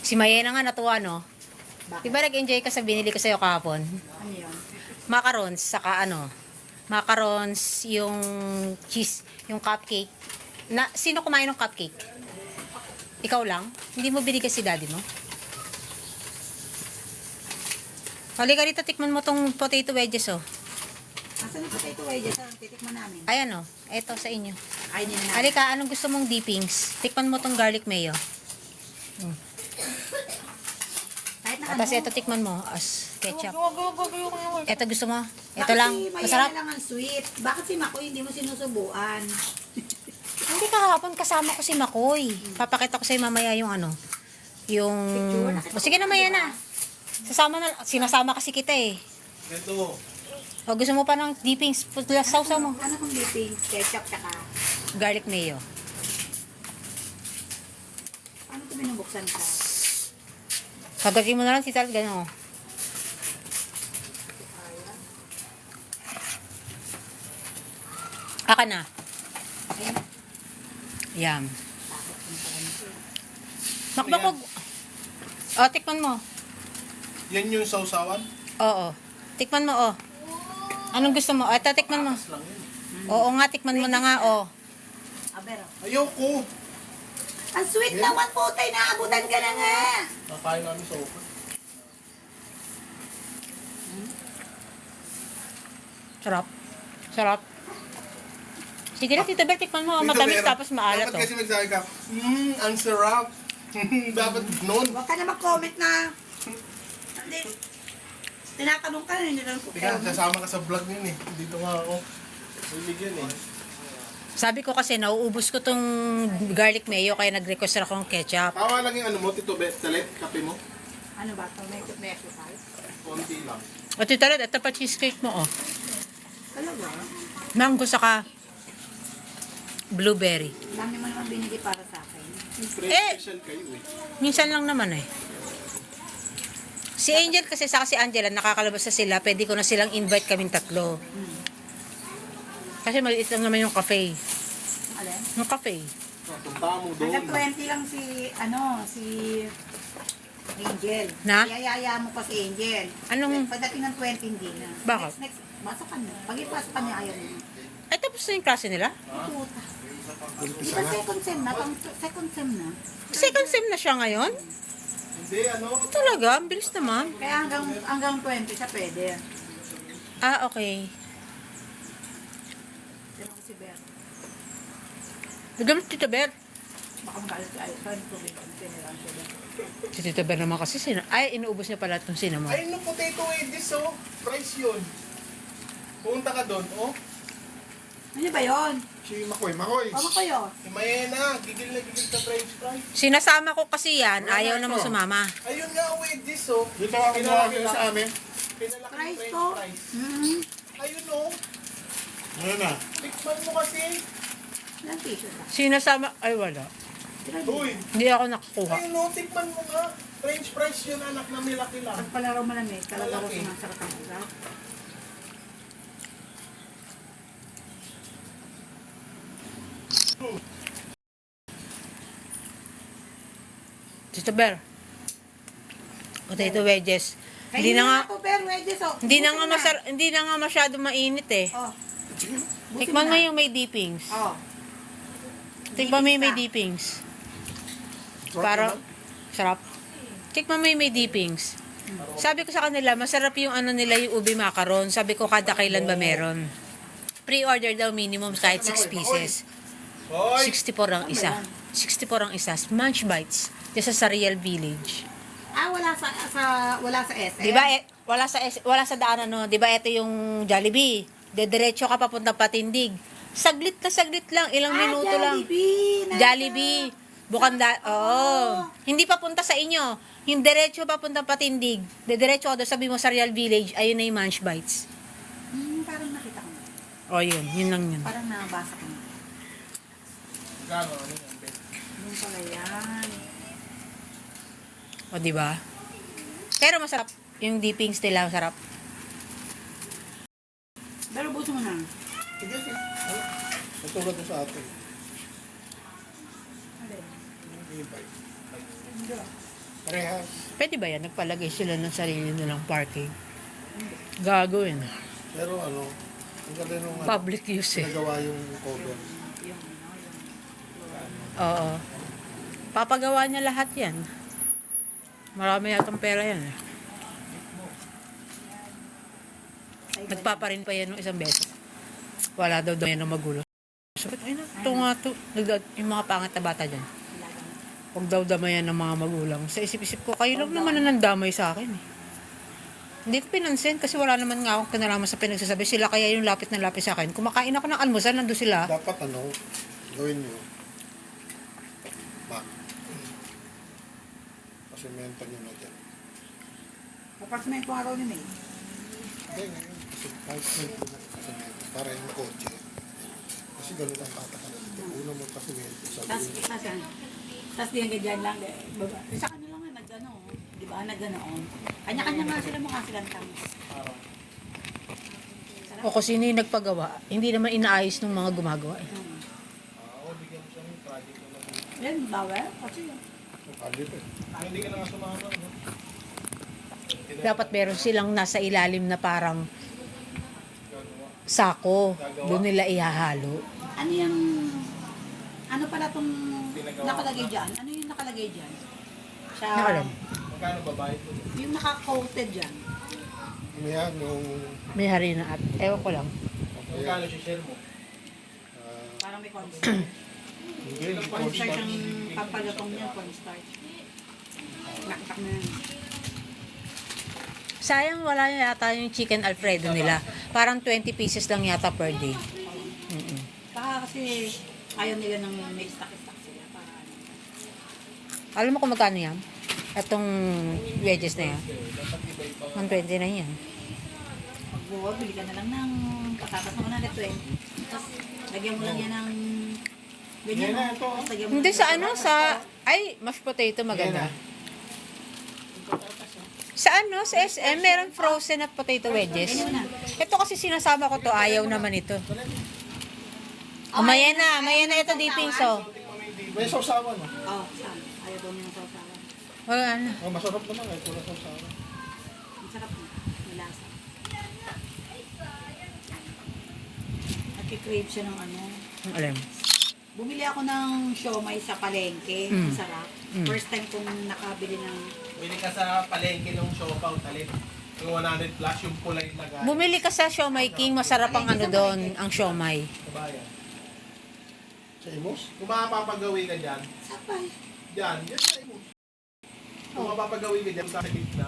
Si Mayena nga natuwa, no? Di ba nag-enjoy ka sa binili ko sa'yo kahapon? Ano yun? Macarons, saka ano? Macarons, yung cheese, yung cupcake. Sino kumain ng cupcake? Ikaw lang? Hindi mo binigay si daddy mo? Halika rito, tikman mo tong potato wedges, oh. Asan yung potato wedges? Titikman namin. Ayan, oh. Eto sa inyo. Ay, hindi na namin. Halika, anong gusto mong dippings? Tikman mo tong garlic mayo. Kahit na Tapos ito tikman mo as ketchup. Ito gusto mo? Ito lang. Masarap. Bakit si Mayana lang ang sweet? Bakit si Makoy hindi mo sinusubuan? Hindi kahapon kasama ko si Makoy. Papakita ko sa'yo mamaya yung ano. Yung... Picture? O, sige na maya na. Sinasama kasi kita eh. Ito. O gusto mo pa ng dippings? Sausaw mo. Ano kung dipping? Ketchup tsaka... Garlic mayo. Ano ito binubuksan ka? Kagagin mo na lang si Tal. Gano'n. Aka na. Yum. Makbakog. O, tikman mo. Yan yung sausawan? Oo. Tikman mo, oh. Anong gusto mo? Ito, tikman mo. Lang yun. Oo nga, tikman mo na nga, oh. Abero. Ayoko. Ang sweet naman po tayo. Naabutan ka na nga. Nakain namin sa open. Sarap. Sarap. Sige na, Tito Bel, tikman mo. Matamis tapos maalat, Dapat oh. kasi magsabi ka, ang sarap. Dapat nun. Huwag ka na mag-comment na. Hindi. Tinatanong ka na, hindi lang po. Teka, sasama ka sa vlog yun eh. Dito nga ako. Bibigyan eh. Sabi ko kasi, nauubos ko tong garlic mayo, kaya nag-request ako ng ketchup. Tawa lang yung ano mo, Tito Bet, talit, kape mo. Ano ba ito? May exercise? Konti lang. O, Tito Red, ito pa cheesecake mo, oh. Talaga? Mango saka blueberry. Dami mo naman binili para sa akin. Siyempre, Eh! special kayo eh. Minsan lang naman eh. Si Angel kasi saka si Angela, nakakalabas na sila. Pwede ko na silang invite kaming tatlo. Kasi maliit lang naman yung cafe. Alin? Yung cafe. Punta mo doon. Hanggang 20 lang si, si Angel. Na? Yayaya mo pa si Angel. Anong- Pagdating ng 20, hindi na. Bakit? Next, basa ka na. Pag ipasa ka niya, ayaw mo. Ay, tapos na yung klase nila? Puta. Di ba second sem na? Second sem na. Second sem na siya ngayon? Hindi, ano? Talaga? Ang bilis naman. Kaya hanggang 20 siya pwede. Ah, okay. Pero si Bert, Nagamit Tito Ber. baka magalit si Aison. Tiniraan siya doon. Si Tito Ber naman kasi, ay, inuubos niya pala itong cinnamon. Ayun yung potato wedges oh. Price yun. Pumunta ka doon, oh. Ano ba yun? Si Makoy, Makoy. Ano kayo? Si Mayena, gigil na gigil sa french fries. Sinasama ko kasi yan, ayaw na mo sumama. Ayun nga, wedges oh. Dito ako kumuha kayo sa amin. Pinalaki Fries french to. fries. Hmm. Ayun oh. Ano na? Tikman mo kasi. Ilang piso ba? Sinasama, ay wala. Uy, Hindi ako nakakuha. ayun oh, tikman mo nga. French fries yun, anak na milaki lang. Pag pala raw malamig, talaga raw Malaki. sumasarap ang ugat. Tito Ber. Potato wedges. Hindi Kainin na nga, ako, pero wedges, oh. hindi na nga masyado mainit eh. Oh. Tikman mo yung may dippings. Oh. Tikman mo yung may dippings. Para, sarap. Tikman mo yung may dippings. Sabi ko sa kanila, masarap yung ano nila, yung ubi macaron. Sabi ko, kada kailan ba meron? Pre-order daw minimum kahit 6 pieces. Hoy! 64 ang isa. 64 ang isa. Munch Bites. Diyan sa Sariel Village. Ah, wala sa SM. Di ba, wala sa daanan, no? Di ba, ito yung Jollibee. Dediretso ka papunta Patindig. Saglit lang, ilang minuto lang. Jollibee. Jollibee. Oo. Hindi papunta sa inyo. Yung diretso papunta Patindig. Dediretso ka doon, sabi mo Sariel Village, ayun na yung Munch Bites. Parang nakita ko na. O, yun lang yun. Parang nabasa ko na. Gano, ano yan, Bet? Yung pala yan. O, di ba? Pero masarap. Yung dippings nila, masarap. Pero buso mo na. Sige, sige. Natulad mo sa atin. Alin? Invite. Parehas. Pwede ba yan? Nagpalagay sila ng sarili nilang parking. Gagawin. Pero ano, ang ganda nung Public use eh. nagawa yung cover. Oo. Papagawa niya lahat yan. Marami yatang pera yan eh. Nagpaparin pa yan ng isang beses. Wala daw yan ng magulo. Sabi ko, ay na, ito nga to. Yung mga pangat na bata dyan. Huwag daw damayan ng mga magulang. Sa isip-isip ko, kayo lang naman na nandamay sa akin eh. Hindi ko pinansin kasi wala naman nga akong kinalaman sa pinagsasabi. Sila kaya yung lapit na lapit sa akin. Kumakain ako ng almusal, nandun sila. Dapat ano, gawin nyo. Back. Pasimenta nyo na dyan. Apartment ko araw ni May. Hindi ngayon. Kasi kahit simple na pasimenta. Para yung kotse. Kasi ganun ang tatakalan. Una mo pasimenta. Tas di hanggang dyan lang. Baba. Sa kanila nga nagano. Di ba? Naganoon. Kanya-kanya nga sila mukha silang tamis. O kung sino yung nagpagawa, hindi naman inaayos ng mga gumagawa eh. Yan, bawal. Kasi Kalit eh. Hindi ka na nga sumama, no? Dapat meron silang nasa ilalim na parang sako. Doon nila ihahalo. ano yung ano pala tong nakalagay dyan? Ano yung nakalagay dyan? Sa, Nakalam. Magkano babayad mo? yung naka-coated dyan. Ano yan, yung... May harina at ewan ko lang. Magkano si share mo? Parang may cornstarch. Hindi, Cornstarch ang pampalutong niya, cornstarch. Naktak na yan. Sayang wala yata yung chicken alfredo nila. Parang 20 pieces lang yata per day. Mm-mm. Baka kasi ayaw nila ng may stock-stock sila. Para ano. Alam mo kung magkano yan? Itong wedges na yan. 120 na yan. Pag buwag, bili ka na lang ng patatas mo na 20. Tapos, lagyan mo lang yan ng ganyan. Yan na, ito. Tapos, lagyan mo Hindi ng sa ano, sa... Ay, mashed potato maganda. Sa ano, sa SM, meron frozen at potato wedges. Ito kasi sinasama ko to, ayaw naman ito. Maya na ito dipping so. May sausawan, no? Oh, Sam. Ayaw daw niya ng sausawan. Wala na. Oh, masarap naman kahit wala sausawan. Ang sarap na. May lasa. At crave siya ng ano. Ang alam. Bumili ako ng siomay sa palengke. Ang sarap. First time kong nakabili ng... Pwede ka sa palengke ng siopaw, talit. Yung 100 plus, yung pulay na gano'n. Bumili ka sa Siomay King, masarap ang ano doon, ang siomay. Kabayan. Sa Imus? Kung makapapagawi ka dyan, Sapay. dyan sa imo. Kung mapapagawi ka dyan sa gitna,